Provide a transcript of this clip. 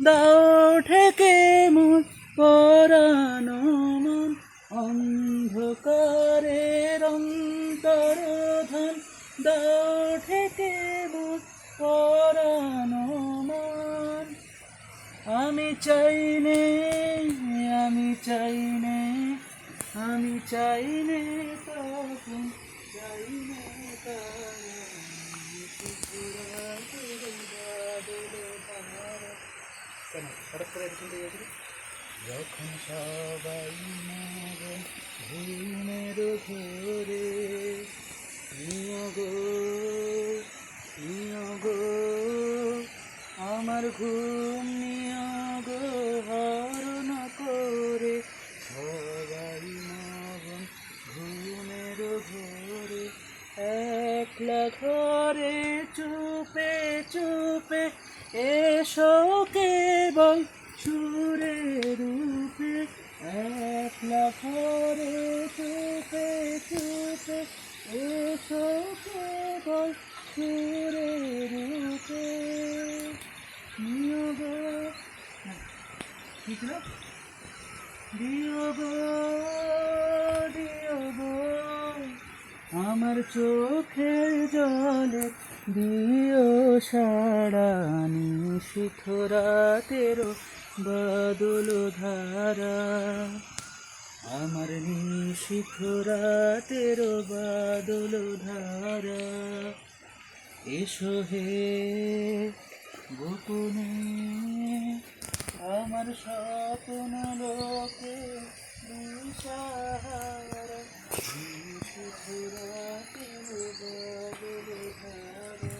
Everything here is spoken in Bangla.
দাও ঠেকে মোর পরানো মন, অন্ধকারের অন্তরধান, দাও ঠেকে মোর পরানো মন। আমি চাইনে, আমি চাইনে, আমি চাইনে তখন চাইনে তারা, কেন হঠাৎ করে এরকম দিয়ে গেছিল? যখন সবাই মগন ঘুমের ঘোরে, নিয়োগো নিয়োগো আমার ঘুম নিয়োগো হরণ করে, সবাই মগন ঘুমের ঘোরে, একলা ঘরে চুপে চুপে এসো কেবল সুরে রূপে, একলা ঘরে চুপে চুপে এসো কেবল সুরে রূপে, নিয়োগ কি ছিল? দিও গো দিও গো আমার চোখের জলে দিও সারা, নিশীথ রাতেরও বাদল ধারা, আমার নিশীথ রাতেরও বাদল ধারা, এসো হে গোপনে আমার স্বপ্ন লোকে দিশাহারা, নিশীথ রাতেরও বাদল ধারা।